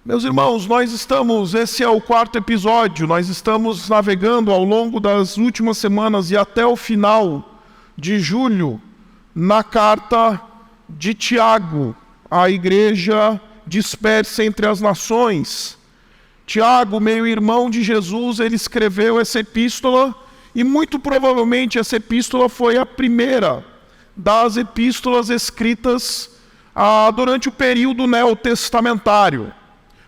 Meus irmãos, esse é o quarto episódio, nós estamos navegando ao longo das últimas semanas e até o final de julho na carta de Tiago, à igreja dispersa entre as nações. Tiago, meio-irmão de Jesus, ele escreveu essa epístola e muito provavelmente essa epístola foi a primeira das epístolas escritas durante o período neotestamentário.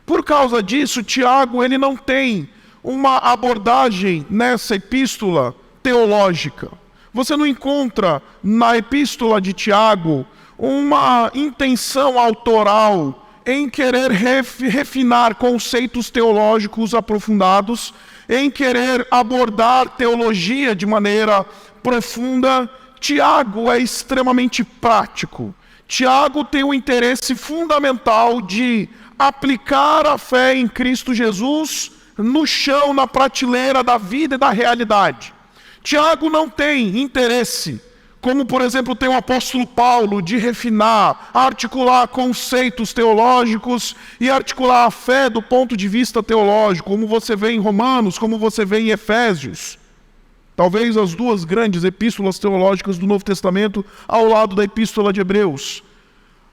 Por causa disso, Tiago ele não tem uma abordagem nessa epístola teológica. Você não encontra na epístola de Tiago uma intenção autoral em querer refinar conceitos teológicos aprofundados, em querer abordar teologia de maneira profunda. Tiago é extremamente prático. Tiago tem um interesse fundamental de aplicar a fé em Cristo Jesus no chão, na prateleira da vida e da realidade. Tiago não tem interesse, como por exemplo tem o apóstolo Paulo, de refinar, articular conceitos teológicos e articular a fé do ponto de vista teológico, como você vê em Romanos, como você vê em Efésios. Talvez as duas grandes epístolas teológicas do Novo Testamento ao lado da epístola de Hebreus.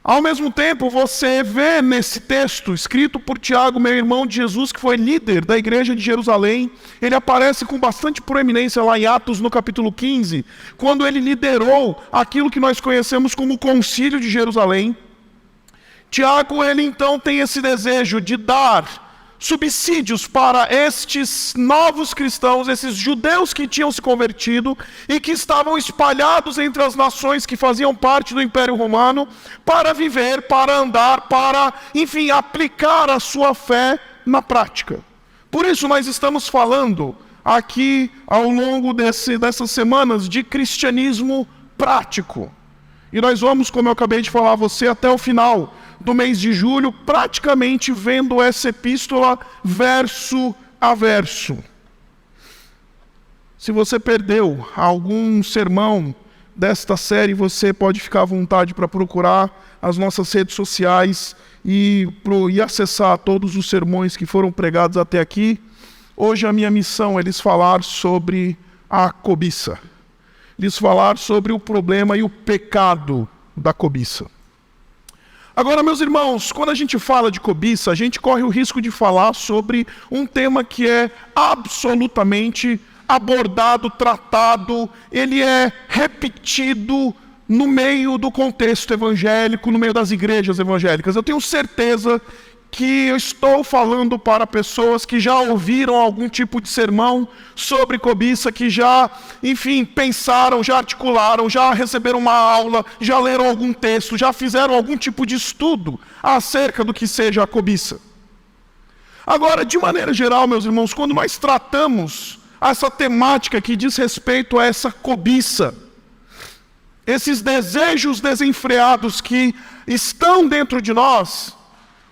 Ao mesmo tempo, você vê nesse texto, escrito por Tiago, meu irmão de Jesus, que foi líder da igreja de Jerusalém, ele aparece com bastante proeminência lá em Atos, no capítulo 15, quando ele liderou aquilo que nós conhecemos como o Concílio de Jerusalém. Tiago, ele então tem esse desejo de dar subsídios para estes novos cristãos, esses judeus que tinham se convertido e que estavam espalhados entre as nações que faziam parte do Império Romano, para viver, para andar, para, enfim, aplicar a sua fé na prática. Por isso nós estamos falando aqui ao longo dessas semanas de cristianismo prático. E nós vamos, como eu acabei de falar a você, até o final do mês de julho, praticamente vendo essa epístola verso a verso. Se você perdeu algum sermão desta série, você pode ficar à vontade para procurar as nossas redes sociais e acessar todos os sermões que foram pregados até aqui. Hoje a minha missão é lhes falar sobre a cobiça. Lhes falar sobre o problema e o pecado da cobiça. Agora, meus irmãos, quando a gente fala de cobiça, a gente corre o risco de falar sobre um tema que é absolutamente abordado, tratado, ele é repetido no meio do contexto evangélico, no meio das igrejas evangélicas. Eu tenho certeza que eu estou falando para pessoas que já ouviram algum tipo de sermão sobre cobiça, que já, enfim, pensaram, já articularam, já receberam uma aula, já leram algum texto, já fizeram algum tipo de estudo acerca do que seja a cobiça. Agora, de maneira geral, meus irmãos, quando nós tratamos essa temática que diz respeito a essa cobiça, esses desejos desenfreados que estão dentro de nós,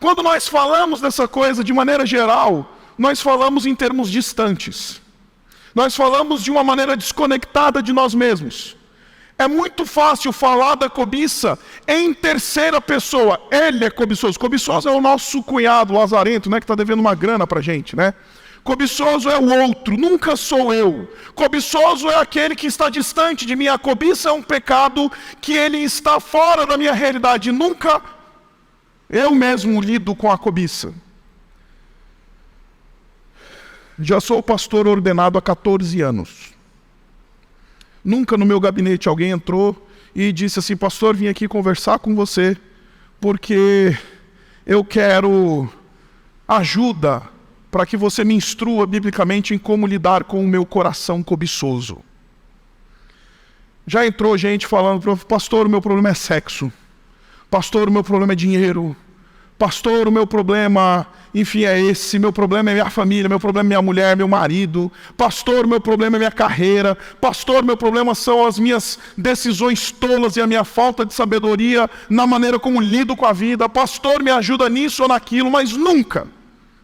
quando nós falamos dessa coisa de maneira geral, nós falamos em termos distantes. Nós falamos de uma maneira desconectada de nós mesmos. É muito fácil falar da cobiça em terceira pessoa. Ele é cobiçoso. Cobiçoso é o nosso cunhado lazarento, né, que está devendo uma grana para a gente, né? Cobiçoso é o outro, nunca sou eu. Cobiçoso é aquele que está distante de mim. A cobiça é um pecado que ele está fora da minha realidade. Nunca eu mesmo lido com a cobiça. Já sou pastor ordenado há 14 anos. Nunca no meu gabinete alguém entrou e disse assim: pastor, vim aqui conversar com você porque eu quero ajuda para que você me instrua biblicamente em como lidar com o meu coração cobiçoso. Já entrou gente falando: pastor, o meu problema é sexo. Pastor, o meu problema é dinheiro. Pastor, o meu problema, enfim, é esse. Meu problema é minha família, meu problema é minha mulher, meu marido. Pastor, o meu problema é minha carreira. Pastor, meu problema são as minhas decisões tolas e a minha falta de sabedoria na maneira como lido com a vida. Pastor, me ajuda nisso ou naquilo. Mas nunca,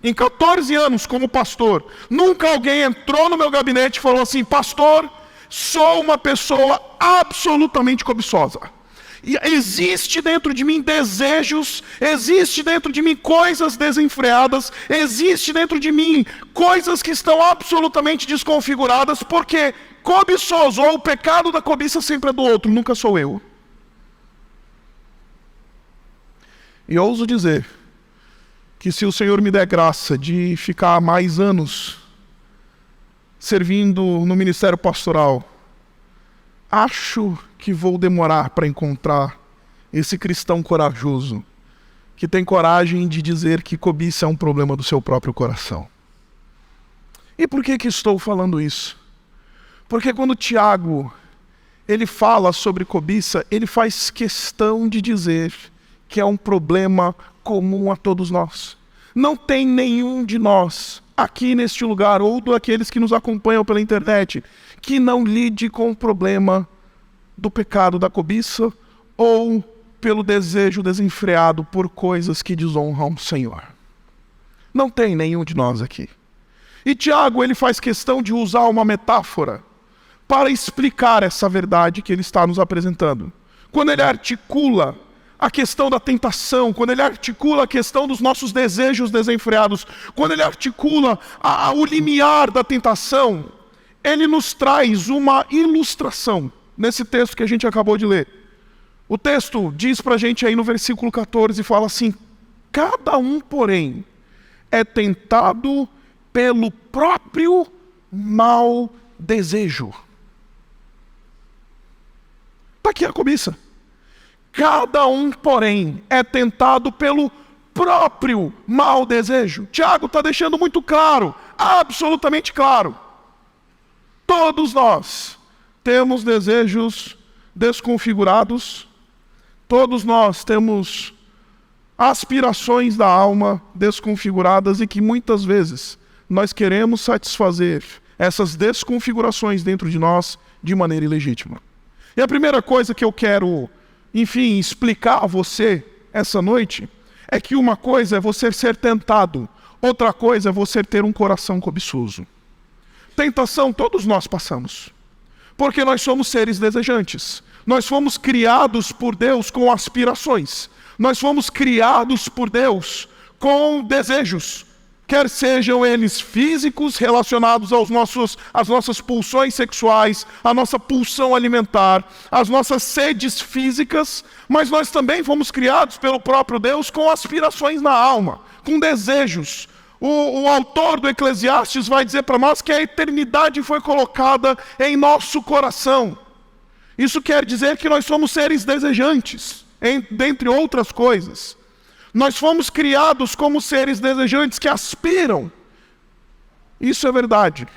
em 14 anos como pastor, nunca alguém entrou no meu gabinete e falou assim: pastor, sou uma pessoa absolutamente cobiçosa. E existe dentro de mim desejos, existe dentro de mim coisas desenfreadas, existe dentro de mim coisas que estão absolutamente desconfiguradas, porque cobiçoso, ou o pecado da cobiça sempre é do outro, nunca sou eu. E eu ouso dizer que se o Senhor me der graça de ficar mais anos servindo no ministério pastoral, acho que vou demorar para encontrar esse cristão corajoso, que tem coragem de dizer que cobiça é um problema do seu próprio coração. E por que estou falando isso? Porque quando Tiago, ele fala sobre cobiça, ele faz questão de dizer que é um problema comum a todos nós. Não tem nenhum de nós aqui neste lugar, ou daqueles que nos acompanham pela internet, que não lide com o problema do pecado da cobiça ou pelo desejo desenfreado por coisas que desonram o Senhor. Não tem nenhum de nós aqui. E Tiago, ele faz questão de usar uma metáfora para explicar essa verdade que ele está nos apresentando. Quando ele articula a questão da tentação, quando ele articula a questão dos nossos desejos desenfreados, quando ele articula o limiar da tentação, ele nos traz uma ilustração nesse texto que a gente acabou de ler. O texto diz pra gente aí no versículo 14, fala assim: cada um, porém, é tentado pelo próprio mau desejo. Está aqui a cobiça. Cada um, porém, é tentado pelo próprio mau desejo. Tiago está deixando muito claro, absolutamente claro. Todos nós temos desejos desconfigurados, todos nós temos aspirações da alma desconfiguradas e que muitas vezes nós queremos satisfazer essas desconfigurações dentro de nós de maneira ilegítima. E a primeira coisa que eu quero, explicar a você essa noite é que uma coisa é você ser tentado, outra coisa é você ter um coração cobiçoso. Tentação todos nós passamos, porque nós somos seres desejantes. Nós fomos criados por Deus com aspirações. Nós fomos criados por Deus com desejos, quer sejam eles físicos, relacionados às nossas pulsões sexuais, à nossa pulsão alimentar, às nossas sedes físicas, mas nós também fomos criados pelo próprio Deus com aspirações na alma, com desejos. O autor do Eclesiastes vai dizer para nós que a eternidade foi colocada em nosso coração. Isso quer dizer que nós somos seres desejantes, dentre outras coisas. Nós fomos criados como seres desejantes que aspiram. Isso é verdade.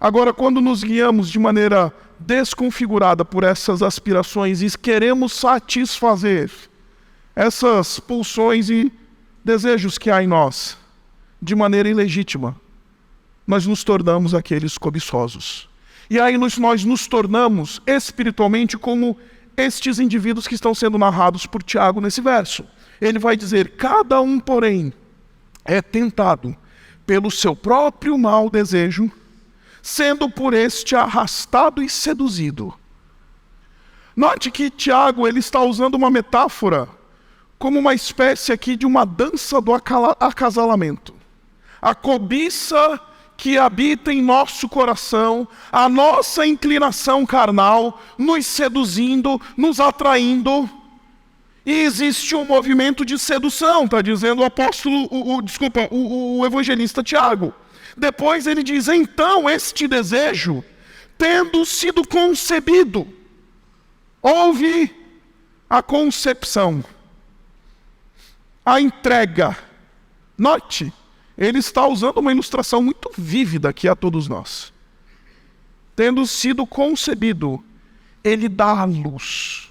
Agora, quando nos guiamos de maneira desconfigurada por essas aspirações e queremos satisfazer essas pulsões e desejos que há em nós, de maneira ilegítima, nós nos tornamos aqueles cobiçosos. E aí nós nos tornamos espiritualmente como estes indivíduos que estão sendo narrados por Tiago nesse verso. Ele vai dizer: cada um, porém, é tentado pelo seu próprio mau desejo, sendo por este arrastado e seduzido. Note que Tiago, ele está usando uma metáfora como uma espécie aqui de uma dança do acasalamento. A cobiça que habita em nosso coração, a nossa inclinação carnal, nos seduzindo, nos atraindo. E existe um movimento de sedução, está dizendo o evangelista Tiago. Depois ele diz: então este desejo, tendo sido concebido, houve a concepção, a entrega. Note, ele está usando uma ilustração muito vívida aqui a todos nós. Tendo sido concebido, ele dá a luz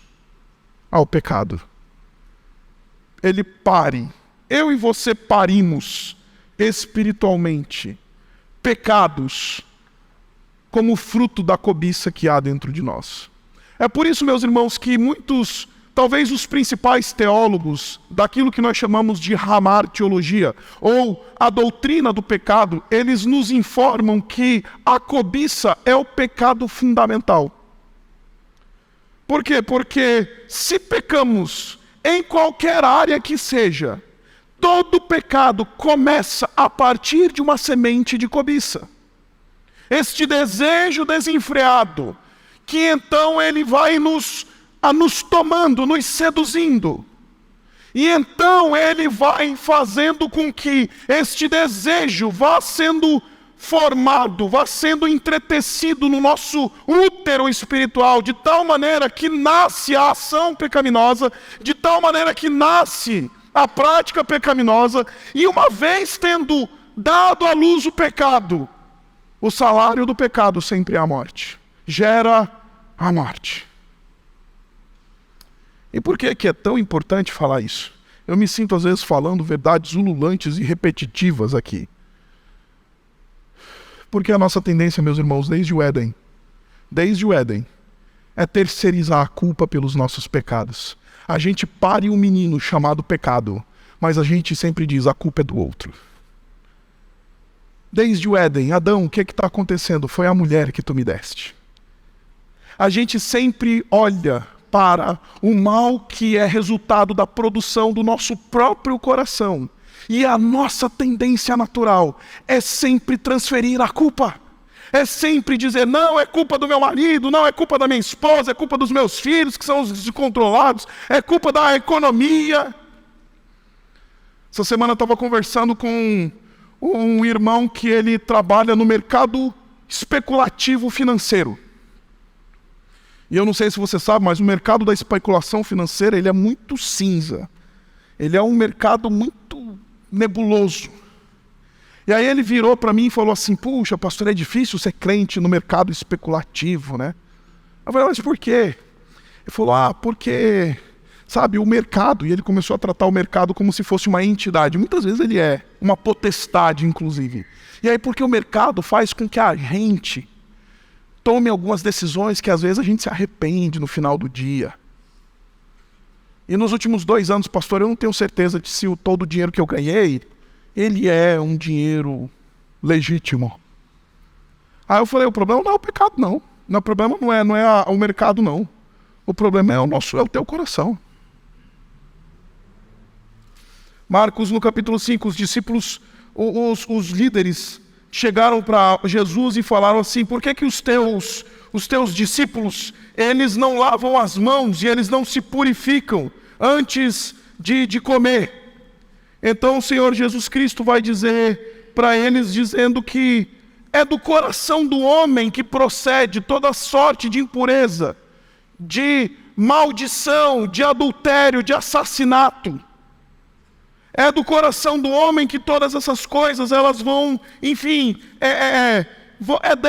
ao pecado. Ele pare. Eu e você parimos espiritualmente pecados como fruto da cobiça que há dentro de nós. É por isso, meus irmãos, que muitos, talvez os principais teólogos daquilo que nós chamamos de hamartiologia, ou a doutrina do pecado, eles nos informam que a cobiça é o pecado fundamental. Por quê? Porque se pecamos em qualquer área que seja, todo pecado começa a partir de uma semente de cobiça. Este desejo desenfreado, que então ele vai nos tomando, nos seduzindo. E então ele vai fazendo com que este desejo vá sendo formado, vá sendo entretecido no nosso útero espiritual, de tal maneira que nasce a ação pecaminosa, de tal maneira que nasce a prática pecaminosa, e uma vez tendo dado à luz o pecado, o salário do pecado sempre é a morte. Gera a morte. E por que é tão importante falar isso? Eu me sinto às vezes falando verdades ululantes e repetitivas aqui. Porque a nossa tendência, meus irmãos, desde o Éden, é terceirizar a culpa pelos nossos pecados. A gente pare um menino chamado pecado, mas a gente sempre diz, a culpa é do outro. Desde o Éden, Adão, o que está acontecendo? Foi a mulher que tu me deste. A gente sempre olha para o mal que é resultado da produção do nosso próprio coração. E a nossa tendência natural é sempre transferir a culpa. É sempre dizer, não, é culpa do meu marido, não, é culpa da minha esposa, é culpa dos meus filhos, que são os descontrolados, é culpa da economia. Essa semana eu estava conversando com um irmão que ele trabalha no mercado especulativo financeiro. E eu não sei se você sabe, mas o mercado da especulação financeira, ele é muito cinza. Ele é um mercado muito nebuloso. E aí ele virou para mim e falou assim, puxa, pastor, é difícil ser crente no mercado especulativo, né? Eu falei, mas por quê? Ele falou, porque, sabe, o mercado, e ele começou a tratar o mercado como se fosse uma entidade. Muitas vezes ele é uma potestade, inclusive. E aí porque o mercado faz com que a gente tome algumas decisões que às vezes a gente se arrepende no final do dia. E nos últimos 2 anos, pastor, eu não tenho certeza de se todo o dinheiro que eu ganhei, ele é um dinheiro legítimo. Aí eu falei, o problema não é o pecado, não. O problema não é o mercado, não. O problema é o teu coração. Marcos, no capítulo 5, os discípulos, os líderes, chegaram para Jesus e falaram assim, por que os teus discípulos, eles não lavam as mãos e eles não se purificam antes de comer? Então o Senhor Jesus Cristo vai dizer para eles, dizendo que é do coração do homem que procede toda sorte de impureza, de maldição, de adultério, de assassinato. É do coração do homem que todas essas coisas, elas vão, enfim, é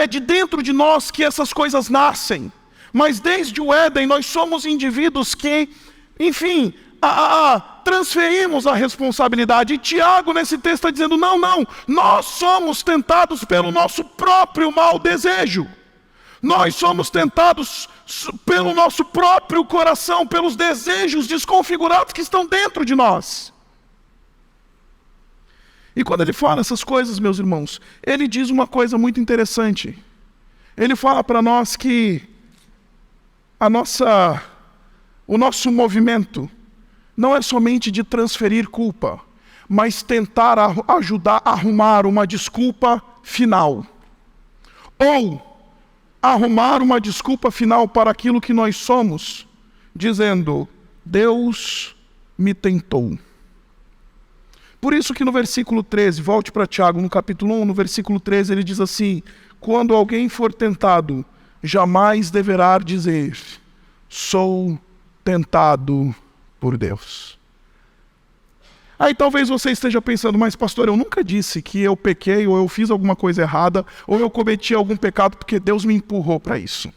de dentro de nós que essas coisas nascem. Mas desde o Éden, nós somos indivíduos que, enfim, transferimos a responsabilidade. E Tiago, nesse texto, está dizendo, não, nós somos tentados pelo nosso próprio mau desejo. Nós somos tentados pelo nosso próprio coração, pelos desejos desconfigurados que estão dentro de nós. E quando ele fala essas coisas, meus irmãos, ele diz uma coisa muito interessante. Ele fala para nós que o nosso movimento não é somente de transferir culpa, mas tentar ajudar a arrumar uma desculpa final. Ou arrumar uma desculpa final para aquilo que nós somos, dizendo, Deus me tentou. Por isso que no versículo 13, volte para Tiago, no capítulo 1, no versículo 13, ele diz assim, quando alguém for tentado, jamais deverá dizer, sou tentado por Deus. Aí talvez você esteja pensando, mas pastor, eu nunca disse que eu pequei, ou eu fiz alguma coisa errada, ou eu cometi algum pecado porque Deus me empurrou para isso.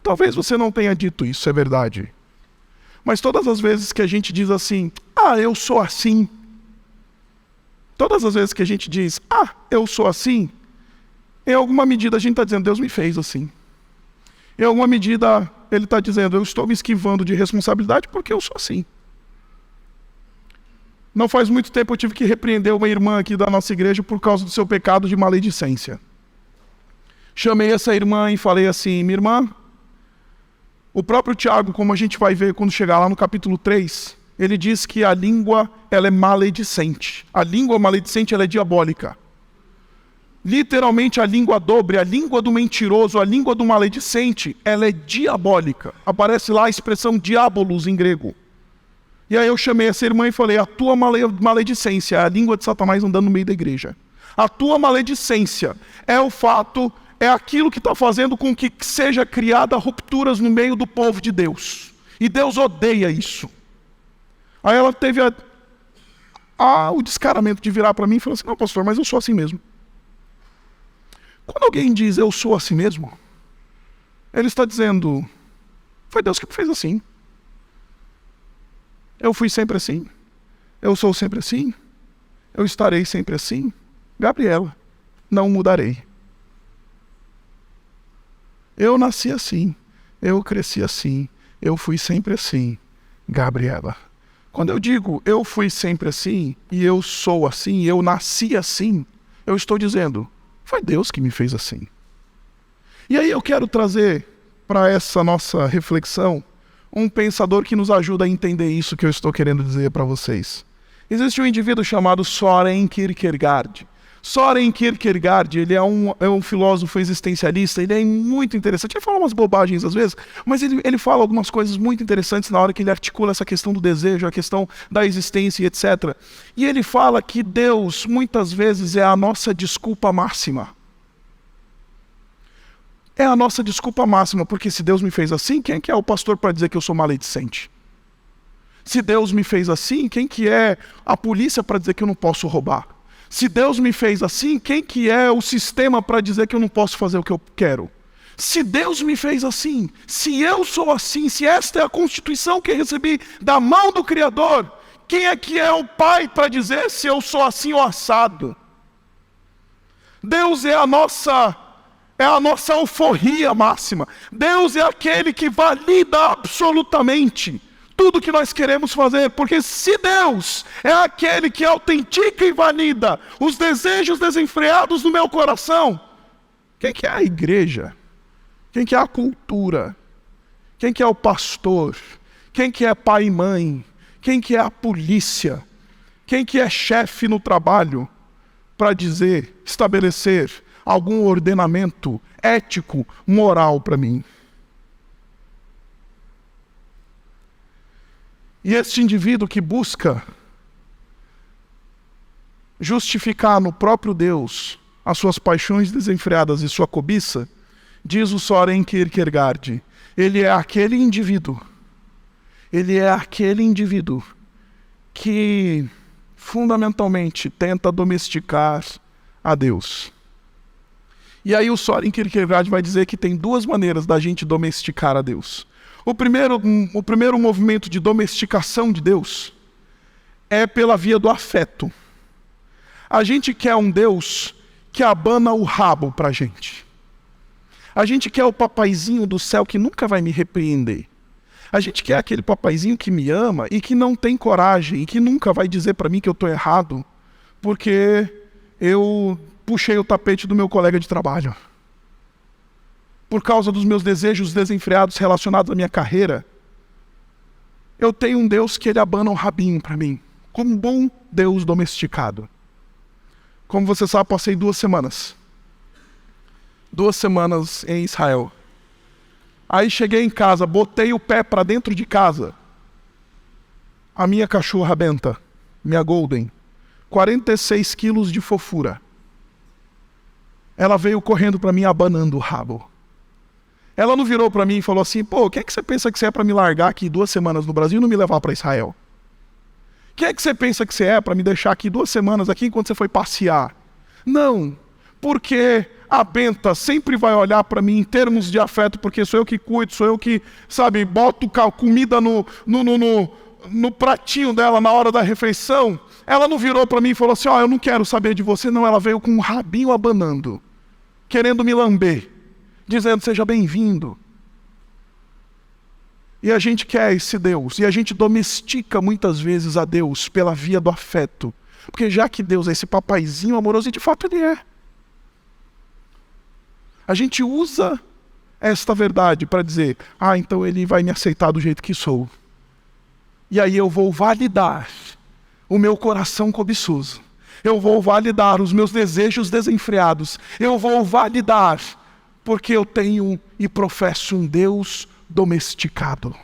Talvez você não tenha dito isso, é verdade. Mas todas as vezes que a gente diz assim, eu sou assim, todas as vezes que a gente diz, eu sou assim, em alguma medida a gente está dizendo, Deus me fez assim. Em alguma medida ele está dizendo, eu estou me esquivando de responsabilidade porque eu sou assim. Não faz muito tempo eu tive que repreender uma irmã aqui da nossa igreja por causa do seu pecado de maledicência. Chamei essa irmã e falei assim, minha irmã, O próprio Tiago, como a gente vai ver quando chegar lá no capítulo 3, ele diz que a língua ela é maledicente. A língua maledicente ela é diabólica. Literalmente a língua dobre, a língua do mentiroso, a língua do maledicente, ela é diabólica. Aparece lá a expressão diabolos em grego. E aí eu chamei essa irmã e falei, a tua maledicência é a língua de Satanás andando no meio da igreja. A tua maledicência é o fato, é aquilo que está fazendo com que seja criada rupturas no meio do povo de Deus. E Deus odeia isso. Aí ela teve o descaramento de virar para mim e falar assim, não, pastor, mas eu sou assim mesmo. Quando alguém diz eu sou assim mesmo, ele está dizendo, foi Deus que me fez assim. Eu fui sempre assim. Eu sou sempre assim. Eu estarei sempre assim. Gabriela, não mudarei. Eu nasci assim. Eu cresci assim. Eu fui sempre assim. Gabriela. Quando eu digo eu fui sempre assim, e eu sou assim, eu nasci assim, eu estou dizendo, foi Deus que me fez assim. E aí eu quero trazer para essa nossa reflexão um pensador que nos ajuda a entender isso que eu estou querendo dizer para vocês. Existe um indivíduo chamado Søren Kierkegaard. Søren Kierkegaard, ele é um filósofo existencialista, ele é muito interessante. Ele fala umas bobagens às vezes, mas ele fala algumas coisas muito interessantes na hora que ele articula essa questão do desejo, a questão da existência e etc. E ele fala que Deus, muitas vezes, é a nossa desculpa máxima. É a nossa desculpa máxima, porque se Deus me fez assim, quem que é o pastor para dizer que eu sou maledicente? Se Deus me fez assim, quem que é a polícia para dizer que eu não posso roubar? Se Deus me fez assim, quem que é o sistema para dizer que eu não posso fazer o que eu quero? Se Deus me fez assim, se eu sou assim, se esta é a constituição que recebi da mão do Criador, quem é que é o Pai para dizer se eu sou assim ou assado? Deus é a nossa alforria máxima. Deus é aquele que valida absolutamente tudo que nós queremos fazer, porque se Deus é aquele que autentica e valida os desejos desenfreados do meu coração, quem que é a igreja? Quem que é a cultura? Quem que é o pastor? Quem que é pai e mãe? Quem que é a polícia? Quem que é chefe no trabalho para estabelecer algum ordenamento ético, moral para mim? E este indivíduo que busca justificar no próprio Deus as suas paixões desenfreadas e sua cobiça, diz o Søren Kierkegaard, ele é aquele indivíduo que fundamentalmente tenta domesticar a Deus. E aí o Søren Kierkegaard vai dizer que tem duas maneiras da gente domesticar a Deus. O primeiro movimento de domesticação de Deus é pela via do afeto. A gente quer um Deus que abana o rabo para a gente. A gente quer o papaizinho do céu que nunca vai me repreender. A gente quer aquele papaizinho que me ama e que não tem coragem e que nunca vai dizer para mim que eu estou errado porque eu puxei o tapete do meu colega de trabalho. Por causa dos meus desejos desenfreados relacionados à minha carreira, eu tenho um Deus que ele abana um rabinho para mim, como um bom Deus domesticado. Como você sabe, passei 2 semanas em Israel. Aí cheguei em casa, botei o pé para dentro de casa. A minha cachorra Benta, minha Golden, 46 quilos de fofura. Ela veio correndo para mim abanando o rabo. Ela não virou para mim e falou assim, pô, quem é que você pensa que você é para me largar aqui 2 semanas no Brasil e não me levar para Israel? Quem é que você pensa que você é para me deixar aqui 2 semanas aqui enquanto você foi passear? Não, porque a Benta sempre vai olhar para mim em termos de afeto, porque sou eu que cuido, sou eu que, sabe, boto comida no pratinho dela na hora da refeição. Ela não virou para mim e falou assim, eu não quero saber de você, não. Ela veio com um rabinho abanando, querendo me lamber, dizendo, seja bem-vindo. E a gente quer esse Deus, e a gente domestica muitas vezes a Deus pela via do afeto. Porque já que Deus é esse papaizinho amoroso, e de fato ele é. A gente usa esta verdade para dizer, então ele vai me aceitar do jeito que sou. E aí eu vou validar o meu coração cobiçoso. Eu vou validar os meus desejos desenfreados. Eu vou validar porque eu tenho e professo um Deus domesticado.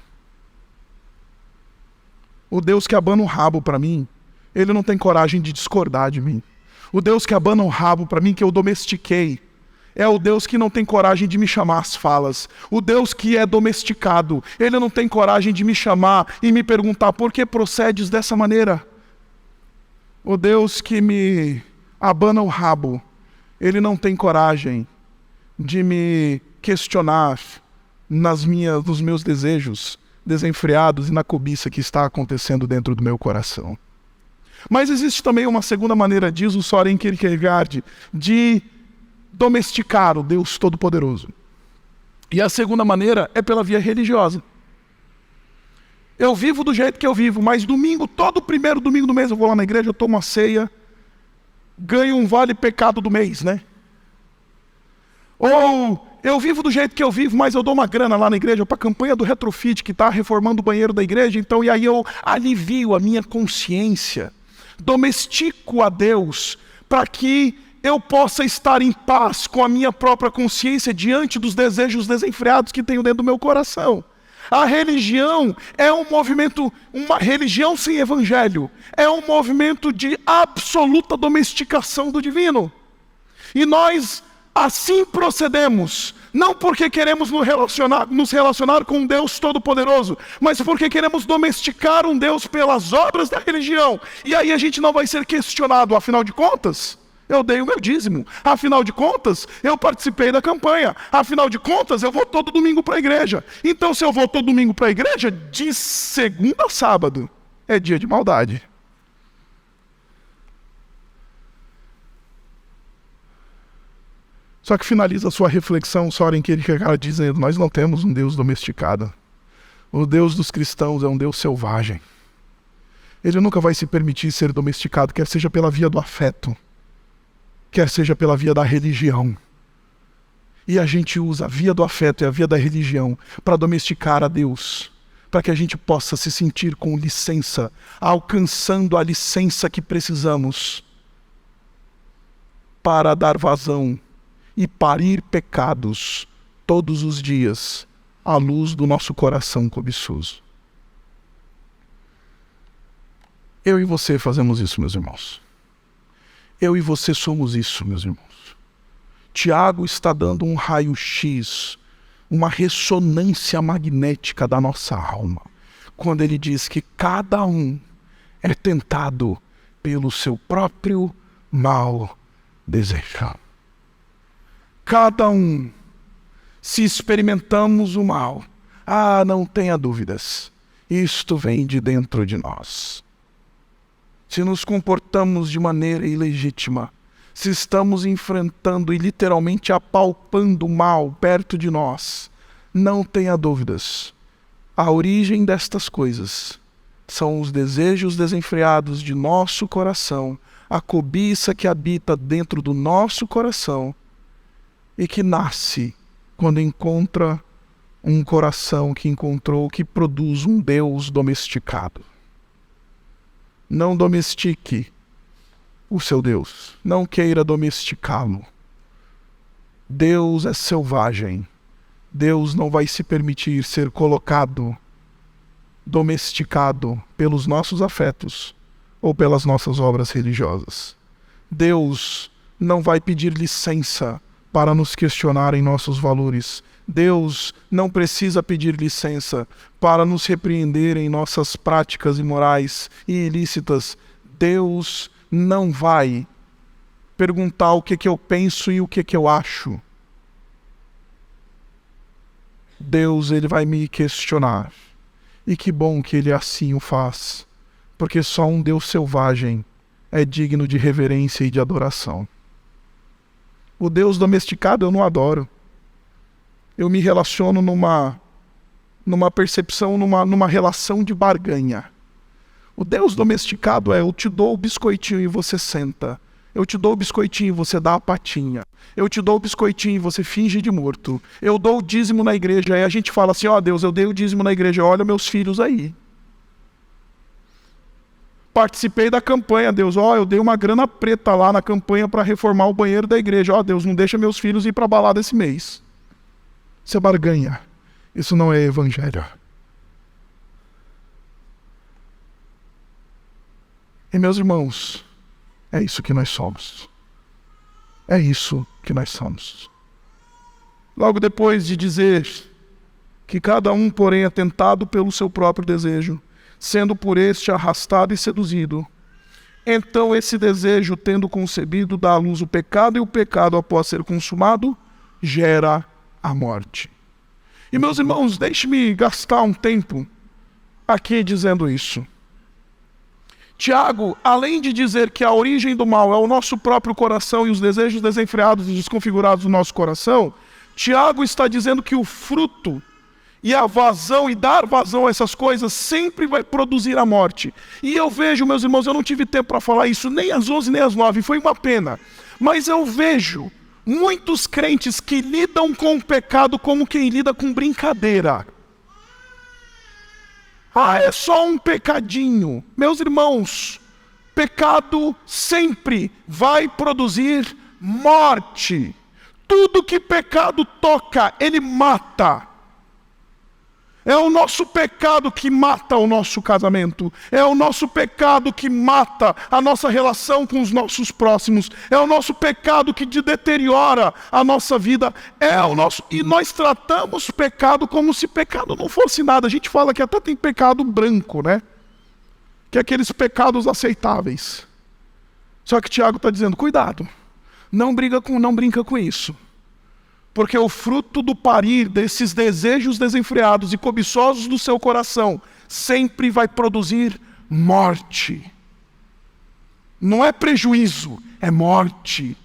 O Deus que abana o rabo para mim, ele não tem coragem de discordar de mim. O Deus que abana o rabo para mim, que eu domestiquei, é o Deus que não tem coragem de me chamar às falas. O Deus que é domesticado, ele não tem coragem de me chamar e me perguntar por que procedes dessa maneira. O Deus que me abana o rabo, ele não tem coragem de me questionar nos meus desejos desenfreados e na cobiça que está acontecendo dentro do meu coração. Mas existe também uma segunda maneira, diz o Søren Kierkegaard, de domesticar o Deus Todo-Poderoso. E a segunda maneira é pela via religiosa. Eu vivo do jeito que eu vivo, mas domingo, todo primeiro domingo do mês eu vou lá na igreja, eu tomo uma ceia, ganho um vale pecado do mês, né? Ou eu vivo do jeito que eu vivo, mas eu dou uma grana lá na igreja para a campanha do Retrofit, que está reformando o banheiro da igreja, então, e aí eu alivio a minha consciência, domestico a Deus, para que eu possa estar em paz com a minha própria consciência diante dos desejos desenfreados que tenho dentro do meu coração. A religião é um movimento, uma religião sem evangelho, é um movimento de absoluta domesticação do divino. E nós assim procedemos, não porque queremos nos relacionar com um Deus Todo-Poderoso, mas porque queremos domesticar um Deus pelas obras da religião. E aí a gente não vai ser questionado, afinal de contas, eu dei o meu dízimo. Afinal de contas, eu participei da campanha. Afinal de contas, eu vou todo domingo para a igreja. Então, se eu vou todo domingo para a igreja, de segunda a sábado, é dia de maldade. Só que finaliza a sua reflexão, Søren Kierkegaard dizendo, nós não temos um Deus domesticado. O Deus dos cristãos é um Deus selvagem. Ele nunca vai se permitir ser domesticado, quer seja pela via do afeto, quer seja pela via da religião. E a gente usa a via do afeto e a via da religião para domesticar a Deus, para que a gente possa se sentir com licença, alcançando a licença que precisamos para dar vazão e parir pecados todos os dias à luz do nosso coração cobiçoso. Eu e você fazemos isso, meus irmãos. Eu e você somos isso, meus irmãos. Tiago está dando um raio-x, uma ressonância magnética da nossa alma, quando ele diz que cada um é tentado pelo seu próprio mau desejo. Cada um, se experimentamos o mal, não tenha dúvidas, isto vem de dentro de nós. Se nos comportamos de maneira ilegítima, se estamos enfrentando e literalmente apalpando o mal perto de nós, não tenha dúvidas. A origem destas coisas são os desejos desenfreados de nosso coração, a cobiça que habita dentro do nosso coração e que nasce quando encontra um coração que produz um Deus domesticado. Não domestique o seu Deus. Não queira domesticá-lo. Deus é selvagem. Deus não vai se permitir ser colocado, domesticado pelos nossos afetos ou pelas nossas obras religiosas. Deus não vai pedir licença para nos questionar em nossos valores. Deus não precisa pedir licença para nos repreender em nossas práticas imorais e ilícitas. Deus não vai perguntar o que eu penso e o que eu acho. Deus, ele vai me questionar. E que bom que ele assim o faz, porque só um Deus selvagem é digno de reverência e de adoração. O Deus domesticado eu não adoro. Eu me relaciono numa percepção, numa relação de barganha. O Deus domesticado eu te dou o biscoitinho e você senta. Eu te dou o biscoitinho, você dá a patinha. Eu te dou o biscoitinho, você finge de morto. Eu dou o dízimo na igreja, aí a gente fala assim, ó Deus, eu dei o dízimo na igreja, olha meus filhos aí. Participei da campanha, Deus, ó, eu dei uma grana preta lá na campanha para reformar o banheiro da igreja. Ó, Deus, não deixa meus filhos ir para a balada esse mês. Isso é barganha. Isso não é evangelho. E meus irmãos, é isso que nós somos. É isso que nós somos. Logo depois de dizer que cada um, porém, é tentado pelo seu próprio desejo, sendo por este arrastado e seduzido, então esse desejo, tendo concebido, dá à luz o pecado, e o pecado, após ser consumado, gera a morte. E meus irmãos, deixe-me gastar um tempo aqui dizendo isso. Tiago, além de dizer que a origem do mal é o nosso próprio coração e os desejos desenfreados e desconfigurados do nosso coração, Tiago está dizendo que o fruto e a vazão e dar vazão a essas coisas sempre vai produzir a morte. E eu vejo, meus irmãos, eu não tive tempo para falar isso nem às 11 nem às 9, foi uma pena. Mas eu vejo muitos crentes que lidam com o pecado como quem lida com brincadeira. Ah, é só um pecadinho. Meus irmãos, pecado sempre vai produzir morte. Tudo que pecado toca, ele mata. É o nosso pecado que mata o nosso casamento. É o nosso pecado que mata a nossa relação com os nossos próximos. É o nosso pecado que deteriora a nossa vida. E nós tratamos pecado como se pecado não fosse nada. A gente fala que até tem pecado branco, né? Que é aqueles pecados aceitáveis. Só que Tiago está dizendo, cuidado. Não brinca com isso. Porque o fruto do parir desses desejos desenfreados e cobiçosos do seu coração sempre vai produzir morte. Não é prejuízo, é morte.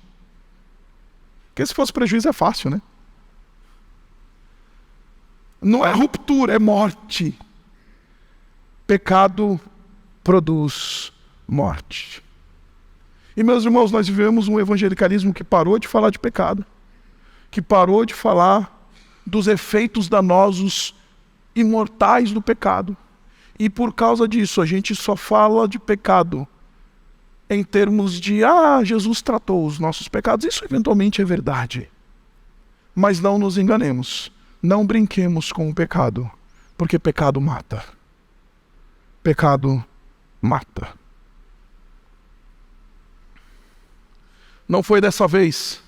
Porque se fosse prejuízo é fácil, né? Não é ruptura, é morte. Pecado produz morte. E meus irmãos, nós vivemos um evangelicalismo que parou de falar de pecado. Que parou de falar dos efeitos danosos imortais do pecado. E por causa disso, a gente só fala de pecado em termos de, Jesus tratou os nossos pecados. Isso eventualmente é verdade. Mas não nos enganemos. Não brinquemos com o pecado, porque pecado mata. Pecado mata. Não foi dessa vez,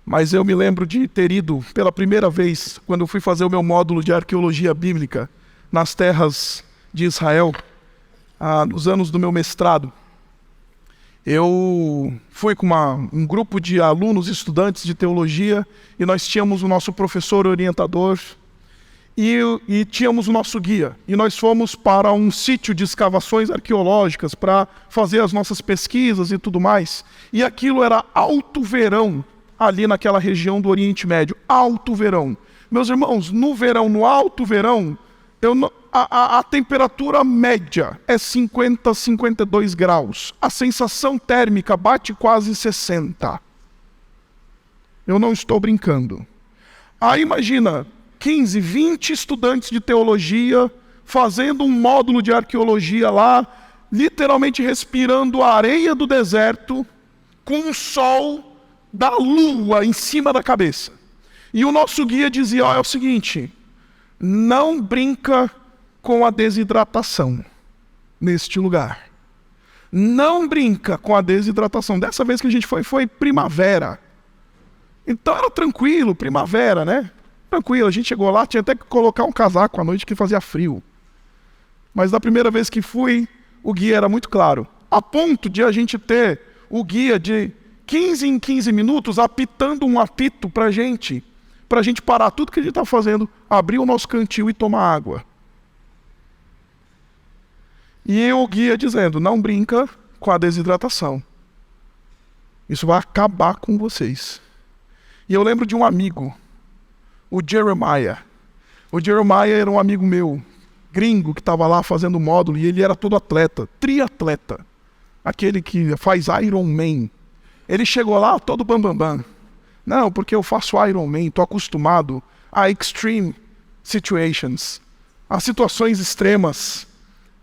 mas eu me lembro de ter ido pela primeira vez, quando eu fui fazer o meu módulo de arqueologia bíblica nas terras de Israel, nos anos do meu mestrado. Eu fui com um grupo de alunos, estudantes de teologia, e nós tínhamos o nosso professor orientador, e tínhamos o nosso guia. E nós fomos para um sítio de escavações arqueológicas para fazer as nossas pesquisas e tudo mais. E aquilo era alto verão, ali naquela região do Oriente Médio, alto verão. Meus irmãos, no verão, no alto verão, a temperatura média é 50, 52 graus. A sensação térmica bate quase 60. Eu não estou brincando. Aí imagina, 15, 20 estudantes de teologia fazendo um módulo de arqueologia lá, literalmente respirando a areia do deserto, com o sol da lua em cima da cabeça. E o nosso guia dizia, é o seguinte, não brinca com a desidratação neste lugar. Não brinca com a desidratação. Dessa vez que a gente foi primavera. Então era tranquilo, primavera, né? Tranquilo, a gente chegou lá, tinha até que colocar um casaco à noite que fazia frio. Mas da primeira vez que fui, o guia era muito claro. A ponto de a gente ter o guia de 15 em 15 minutos apitando um apito pra gente parar tudo que a gente está fazendo, abrir o nosso cantil e tomar água. E o guia dizendo, não brinca com a desidratação. Isso vai acabar com vocês. E eu lembro de um amigo, o Jeremiah. O Jeremiah era um amigo meu, gringo, que estava lá fazendo módulo, e ele era todo atleta, triatleta. Aquele que faz Iron Man. Ele chegou lá todo bambambam. Não, porque eu faço Iron Man, estou acostumado a extreme situations, a situações extremas.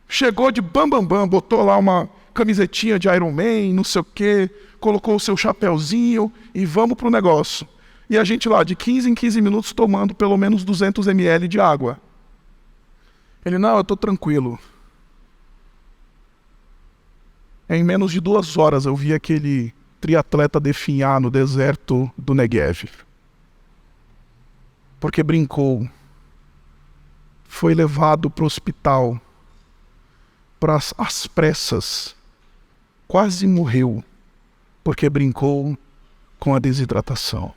Chegou de bambambam, botou lá uma camisetinha de Iron Man, não sei o quê, colocou o seu chapéuzinho e vamos pro negócio. E a gente lá, de 15 em 15 minutos, tomando pelo menos 200 ml de água. Ele, não, eu estou tranquilo. Em menos de 2 horas eu vi aquele triatleta definhar no deserto do Negev. Porque brincou. Foi levado para o hospital. Para as pressas. Quase morreu. Porque brincou com a desidratação.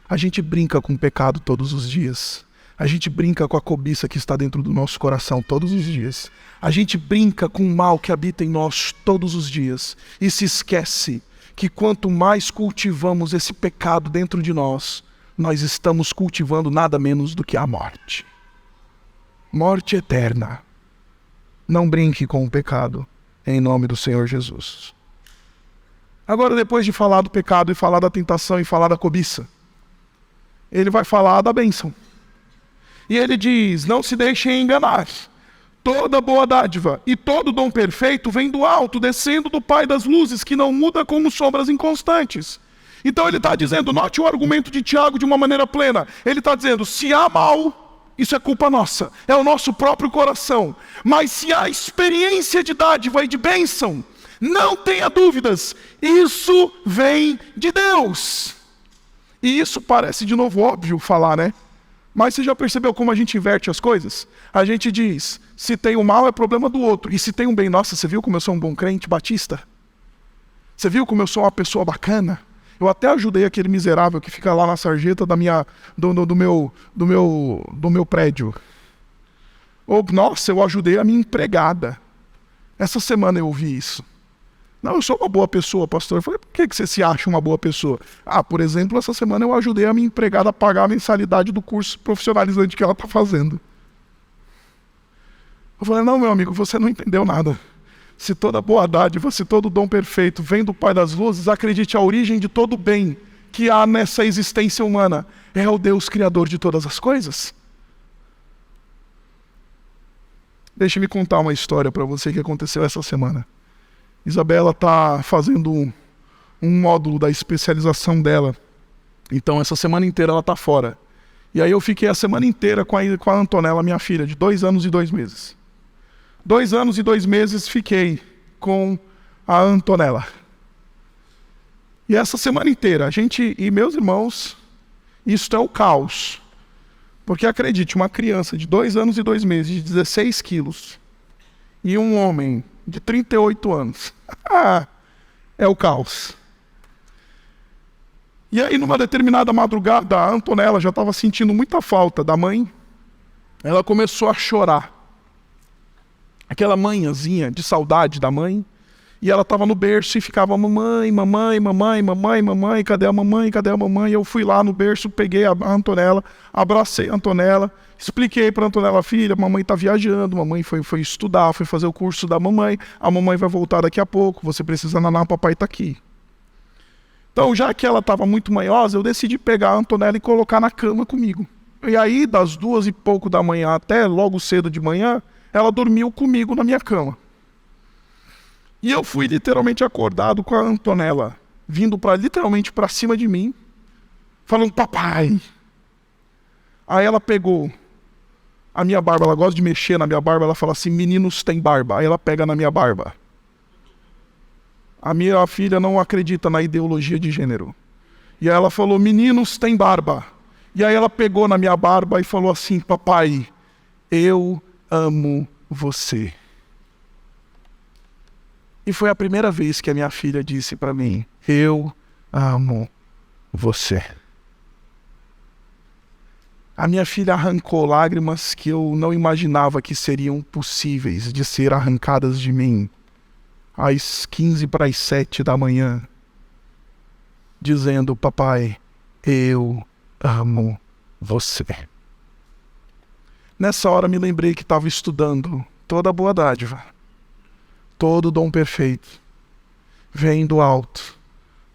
A gente brinca com o pecado todos os dias. A gente brinca com a cobiça que está dentro do nosso coração todos os dias. A gente brinca com o mal que habita em nós todos os dias. E se esquece que quanto mais cultivamos esse pecado dentro de nós, nós estamos cultivando nada menos do que a morte. Morte eterna. Não brinque com o pecado, em nome do Senhor Jesus. Agora, depois de falar do pecado e falar da tentação e falar da cobiça, ele vai falar da bênção. E ele diz, não se deixem enganar. Toda boa dádiva e todo dom perfeito vem do alto, descendo do Pai das luzes, que não muda como sombras inconstantes. Então ele está dizendo, note o argumento de Tiago de uma maneira plena. Ele está dizendo, se há mal, isso é culpa nossa, é o nosso próprio coração. Mas se há experiência de dádiva e de bênção, não tenha dúvidas, isso vem de Deus. E isso parece de novo óbvio falar, né? Mas você já percebeu como a gente inverte as coisas? A gente diz, se tem o mal é problema do outro. E se tem um bem, nossa, você viu como eu sou um bom crente batista? Você viu como eu sou uma pessoa bacana? Eu até ajudei aquele miserável que fica lá na sarjeta do meu prédio. Ou, nossa, eu ajudei a minha empregada. Essa semana eu ouvi isso. Não, eu sou uma boa pessoa, pastor. Eu falei, por que você se acha uma boa pessoa? Ah, por exemplo, essa semana eu ajudei a minha empregada a pagar a mensalidade do curso profissionalizante que ela está fazendo. Eu falei, não, meu amigo, você não entendeu nada. Se toda boa dádiva, se todo dom perfeito vem do Pai das luzes, acredite, a origem de todo bem que há nessa existência humana é o Deus Criador de todas as coisas. Deixe-me contar uma história para você que aconteceu essa semana. Isabela está fazendo um módulo da especialização dela. Então, essa semana inteira ela está fora. E aí eu fiquei a semana inteira com a Antonella, minha filha, de 2 anos e 2 meses. 2 anos e 2 meses fiquei com a Antonella. E essa semana inteira, a gente e meus irmãos, isso é o caos. Porque acredite, uma criança de 2 anos e 2 meses, de 16 quilos, e um homem de 38 anos, é o caos. E aí, numa determinada madrugada, a Antonella já estava sentindo muita falta da mãe. Ela começou a chorar. Aquela manhãzinha de saudade da mãe. E ela estava no berço e ficava, mamãe, mamãe, mamãe, mamãe, mamãe, cadê a mamãe, cadê a mamãe? Eu fui lá no berço, peguei a Antonella, abracei a Antonella, expliquei para a Antonella, filha, mamãe está viajando, mamãe foi estudar, foi fazer o curso da mamãe, a mamãe vai voltar daqui a pouco, você precisa nanar, o papai está aqui. Então, já que ela estava muito manhosa, eu decidi pegar a Antonella e colocar na cama comigo. E aí, das 2 e pouco da manhã até logo cedo de manhã, ela dormiu comigo na minha cama. E eu fui literalmente acordado com a Antonella, vindo literalmente para cima de mim, falando, papai. Aí ela pegou a minha barba, ela gosta de mexer na minha barba, ela fala assim, meninos têm barba. Aí ela pega na minha barba. A minha filha não acredita na ideologia de gênero. E aí ela falou, meninos têm barba. E aí ela pegou na minha barba e falou assim, papai, eu amo você. E foi a primeira vez que a minha filha disse para mim, eu amo você. A minha filha arrancou lágrimas que eu não imaginava que seriam possíveis de ser arrancadas de mim às 6:45 da manhã, dizendo, papai, eu amo você. Nessa hora me lembrei que estava estudando toda a boa dádiva. Todo dom perfeito vem do alto,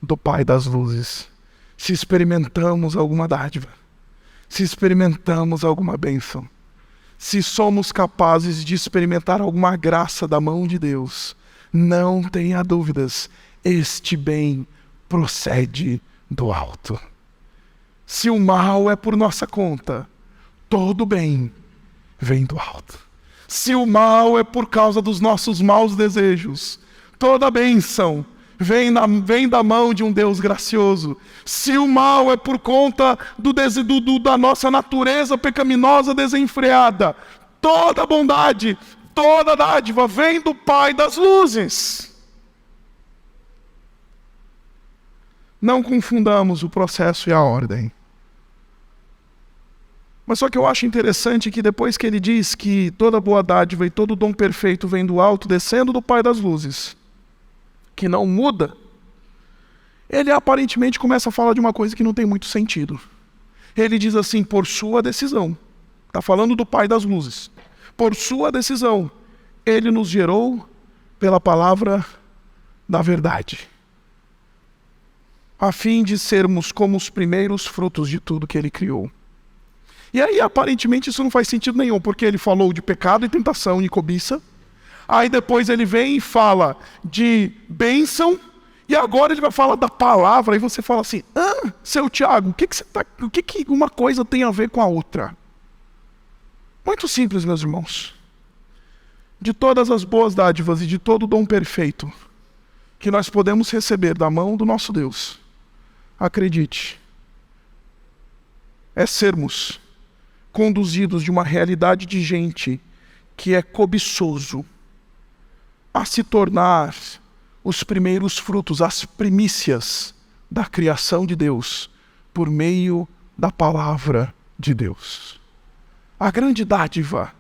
do Pai das luzes. Se experimentamos alguma dádiva, se experimentamos alguma bênção, se somos capazes de experimentar alguma graça da mão de Deus, não tenha dúvidas, este bem procede do alto. Se o mal é por nossa conta, todo bem vem do alto. Se o mal é por causa dos nossos maus desejos, toda bênção vem da mão de um Deus gracioso. Se o mal é por conta da nossa natureza pecaminosa desenfreada, toda bondade, toda dádiva vem do Pai das luzes. Não confundamos o processo e a ordem. Mas só que eu acho interessante que depois que ele diz que toda boa dádiva e todo dom perfeito vem do alto, descendo do Pai das luzes, que não muda, ele aparentemente começa a falar de uma coisa que não tem muito sentido. Ele diz assim, por sua decisão. Está falando do Pai das luzes. Por sua decisão, ele nos gerou pela palavra da verdade, a fim de sermos como os primeiros frutos de tudo que ele criou. E aí, aparentemente, isso não faz sentido nenhum, porque ele falou de pecado e tentação e cobiça. Aí depois ele vem e fala de bênção, e agora ele vai falar da palavra, e você fala assim, seu Tiago, o que uma coisa tem a ver com a outra? Muito simples, meus irmãos. De todas as boas dádivas e de todo o dom perfeito que nós podemos receber da mão do nosso Deus, acredite, é sermos conduzidos de uma realidade de gente que é cobiçoso a se tornar os primeiros frutos, as primícias da criação de Deus, por meio da palavra de Deus. A grande dádiva,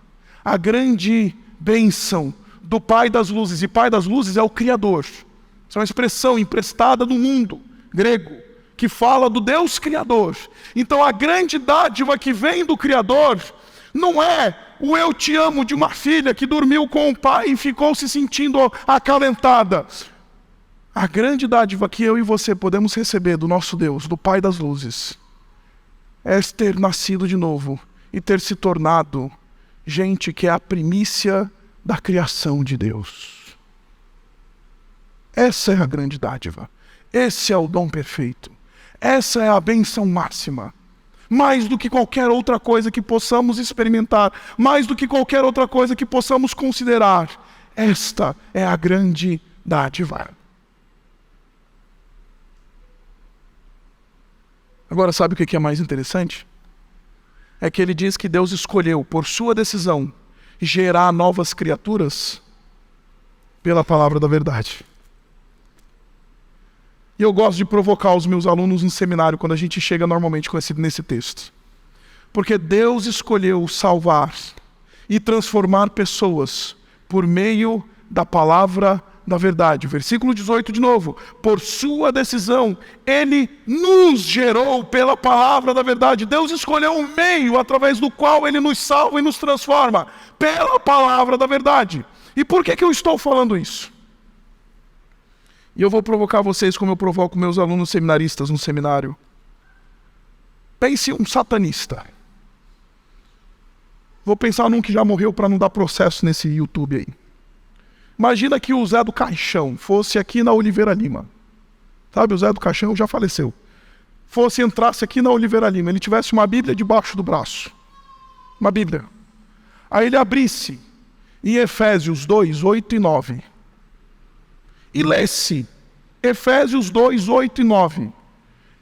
a grande bênção do Pai das luzes, e Pai das luzes é o Criador. Isso é uma expressão emprestada do mundo grego, que fala do Deus Criador. Então a grande dádiva que vem do Criador não é o eu te amo de uma filha que dormiu com o pai e ficou se sentindo acalentada. A grande dádiva que eu e você podemos receber do nosso Deus, do Pai das luzes, é ter nascido de novo e ter se tornado gente que é a primícia da criação de Deus. Essa é a grande dádiva. Esse é o dom perfeito. Essa é a bênção máxima. Mais do que qualquer outra coisa que possamos experimentar, mais do que qualquer outra coisa que possamos considerar, esta é a grande dádiva. Agora, sabe o que é mais interessante? É que ele diz que Deus escolheu, por sua decisão, gerar novas criaturas pela palavra da verdade. E eu gosto de provocar os meus alunos no seminário quando a gente chega normalmente nesse texto. Porque Deus escolheu salvar e transformar pessoas por meio da palavra da verdade. Versículo 18 de novo. Por sua decisão, Ele nos gerou pela palavra da verdade. Deus escolheu um meio através do qual Ele nos salva e nos transforma. Pela palavra da verdade. E por que eu estou falando isso? E eu vou provocar vocês como eu provoco meus alunos seminaristas no seminário. Pense um satanista. Vou pensar num que já morreu para não dar processo nesse YouTube aí. Imagina que o Zé do Caixão fosse aqui na Oliveira Lima. Sabe, o Zé do Caixão já faleceu. Entrasse aqui na Oliveira Lima, ele tivesse uma Bíblia debaixo do braço. Uma Bíblia. Aí ele abrisse em Efésios 2, 8 e 9. E lesse Efésios 2, 8 e 9,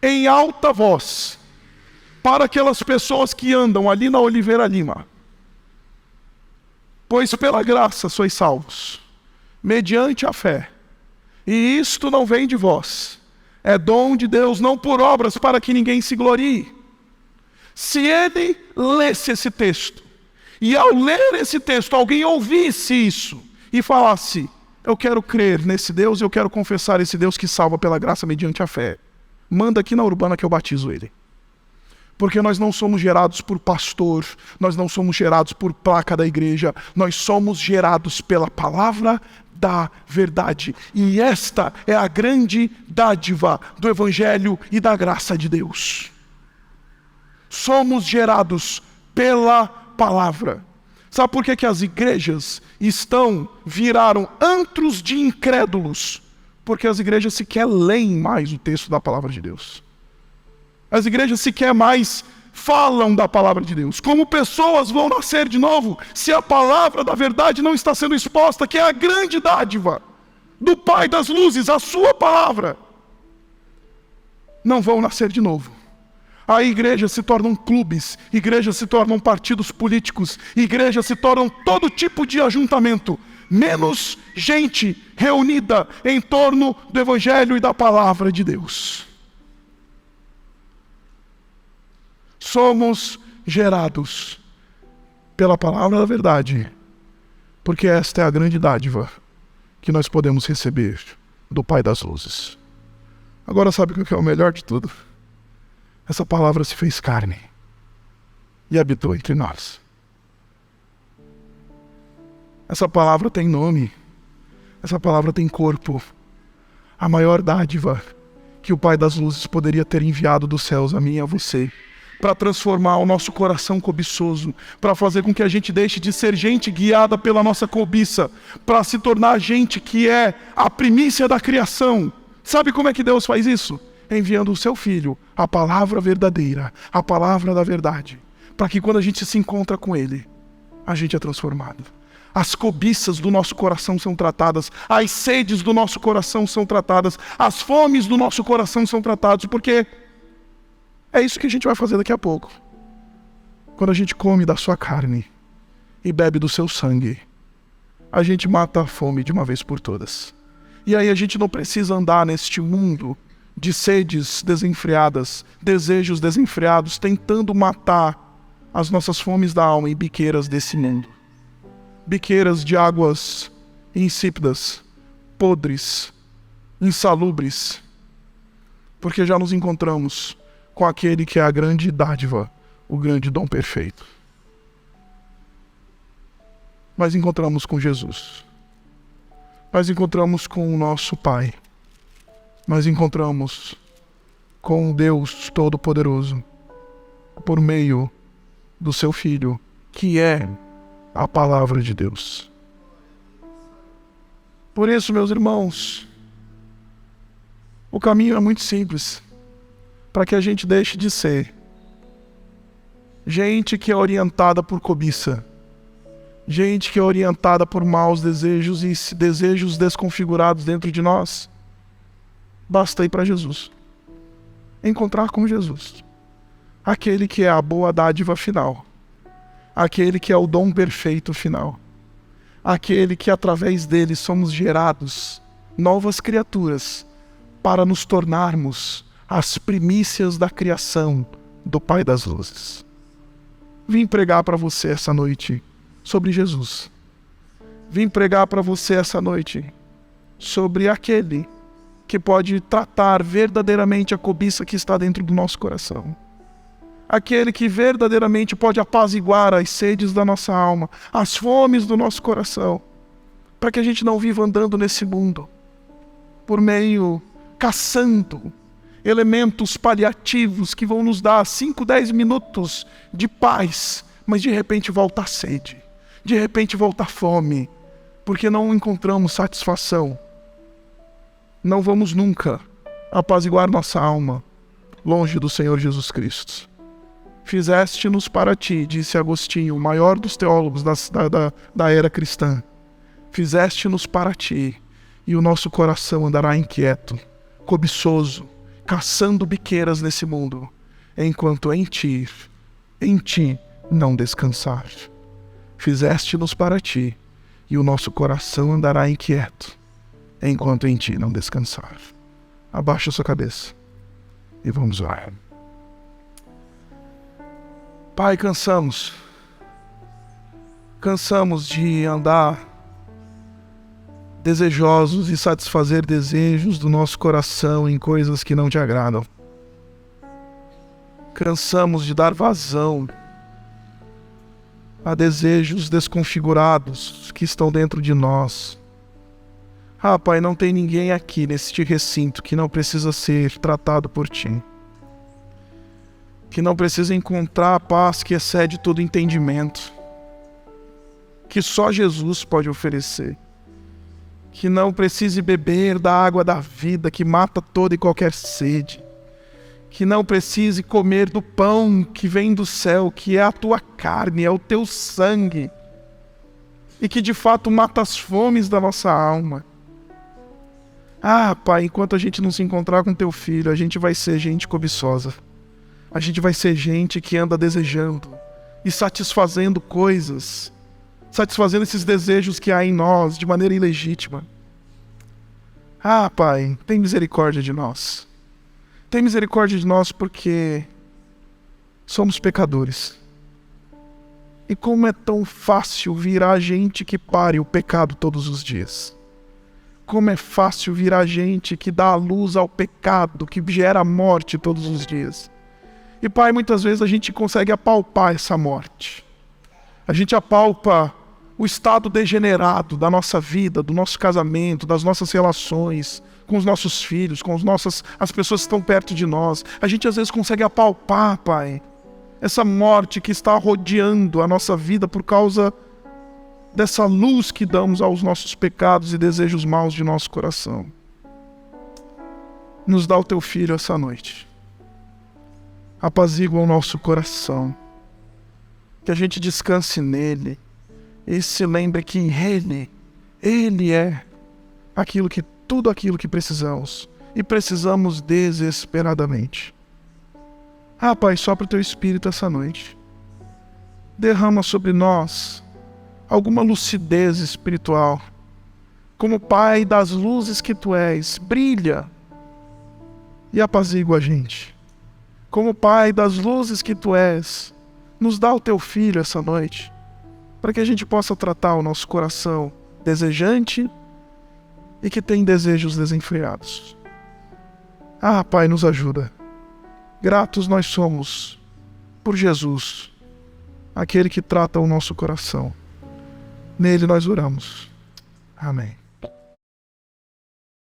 em alta voz, para aquelas pessoas que andam ali na Oliveira Lima. Pois pela graça sois salvos, mediante a fé. E isto não vem de vós, é dom de Deus, não por obras, para que ninguém se glorie. Se ele lesse esse texto, e ao ler esse texto, alguém ouvisse isso, e falasse, eu quero crer nesse Deus, eu quero confessar esse Deus que salva pela graça mediante a fé. Manda aqui na Urbana que eu batizo ele. Porque nós não somos gerados por pastor, nós não somos gerados por placa da igreja, nós somos gerados pela palavra da verdade. E esta é a grande dádiva do Evangelho e da graça de Deus. Somos gerados pela palavra. Sabe por que as igrejas viraram antros de incrédulos? Porque as igrejas sequer leem mais o texto da palavra de Deus. As igrejas sequer mais falam da palavra de Deus. Como pessoas vão nascer de novo se a palavra da verdade não está sendo exposta, que é a grande dádiva do Pai das luzes, a sua palavra? Não vão nascer de novo. A igreja se tornam clubes, igrejas se tornam partidos políticos, igrejas se tornam todo tipo de ajuntamento, menos gente reunida em torno do Evangelho e da palavra de Deus. Somos gerados pela palavra da verdade, porque esta é a grande dádiva que nós podemos receber do Pai das luzes. Agora sabe o que é o melhor de tudo? Essa palavra se fez carne e habitou entre nós. Essa palavra tem nome, essa palavra tem corpo. A maior dádiva que o Pai das luzes poderia ter enviado dos céus a mim e a você, para transformar o nosso coração cobiçoso, para fazer com que a gente deixe de ser gente guiada pela nossa cobiça, para se tornar gente que é a primícia da criação. Sabe como é que Deus faz isso? Enviando o seu Filho, a palavra verdadeira, a palavra da verdade, para que quando a gente se encontra com Ele, a gente é transformado. As cobiças do nosso coração são tratadas, as sedes do nosso coração são tratadas, as fomes do nosso coração são tratadas, porque é isso que a gente vai fazer daqui a pouco. Quando a gente come da sua carne e bebe do seu sangue, a gente mata a fome de uma vez por todas. E aí a gente não precisa andar neste mundo de sedes desenfreadas, desejos desenfreados, tentando matar as nossas fomes da alma em biqueiras desse mundo. Biqueiras de águas insípidas, podres, insalubres, porque já nos encontramos com aquele que é a grande dádiva, o grande dom perfeito. Nós encontramos com Jesus. Nós encontramos com o nosso Pai. Nós encontramos com Deus Todo-Poderoso por meio do seu Filho, que é a palavra de Deus. Por isso, meus irmãos, o caminho é muito simples, para que a gente deixe de ser gente que é orientada por cobiça, gente que é orientada por maus desejos e desejos desconfigurados dentro de nós. Basta ir para Jesus, encontrar com Jesus, aquele que é a boa dádiva final, aquele que é o dom perfeito final, aquele que através dele somos gerados novas criaturas para nos tornarmos as primícias da criação do Pai das luzes. Vim pregar para você essa noite sobre Jesus. Vim pregar para você essa noite sobre aquele que pode tratar verdadeiramente a cobiça que está dentro do nosso coração. Aquele que verdadeiramente pode apaziguar as sedes da nossa alma, as fomes do nosso coração, para que a gente não viva andando nesse mundo, por meio, caçando elementos paliativos que vão nos dar 5, 10 minutos de paz, mas de repente volta a sede, de repente volta a fome, porque não encontramos satisfação. Não vamos nunca apaziguar nossa alma longe do Senhor Jesus Cristo. Fizeste-nos para ti, disse Agostinho, o maior dos teólogos da era cristã. Fizeste-nos para ti, e o nosso coração andará inquieto, cobiçoso, caçando biqueiras nesse mundo, enquanto em ti não descansar. Fizeste-nos para ti, e o nosso coração andará inquieto, enquanto em ti não descansar. Abaixa a sua cabeça e vamos orar. Pai, cansamos de andar desejosos e satisfazer desejos do nosso coração em coisas que não te agradam. Cansamos de dar vazão a desejos desconfigurados que estão dentro de nós, Ah, Pai, não tem ninguém aqui neste recinto que não precisa ser tratado por Ti. Que não precisa encontrar a paz que excede todo entendimento. Que só Jesus pode oferecer. Que não precise beber da água da vida que mata toda e qualquer sede. Que não precise comer do pão que vem do céu, que é a Tua carne, é o Teu sangue. E que de fato mata as fomes da nossa alma. Ah, Pai, enquanto a gente não se encontrar com Teu Filho, a gente vai ser gente cobiçosa. A gente vai ser gente que anda desejando e satisfazendo coisas, satisfazendo esses desejos que há em nós de maneira ilegítima. Ah, Pai, tem misericórdia de nós. Tem misericórdia de nós porque somos pecadores. E como é tão fácil virar gente que pare o pecado todos os dias. Como é fácil virar gente que dá a luz ao pecado, que gera morte todos os dias. E, Pai, muitas vezes a gente consegue apalpar essa morte. A gente apalpa o estado degenerado da nossa vida, do nosso casamento, das nossas relações com os nossos filhos, com as pessoas que estão perto de nós. A gente às vezes consegue apalpar, Pai, essa morte que está rodeando a nossa vida por causa dessa luz que damos aos nossos pecados e desejos maus de nosso coração. Nos dá o Teu Filho essa noite. Apazigua o nosso coração. Que a gente descanse nele. E se lembre que Ele é tudo aquilo que precisamos. E precisamos desesperadamente. Ah, Pai, sopra o Teu Espírito essa noite. Derrama sobre nós alguma lucidez espiritual. Como Pai das luzes que Tu és, brilha e apazigua a gente. Como Pai das luzes que Tu és, nos dá o Teu Filho essa noite, para que a gente possa tratar o nosso coração desejante e que tem desejos desenfreados. Ah, Pai, nos ajuda. Gratos nós somos por Jesus, aquele que trata o nosso coração. Nele nós oramos. Amém.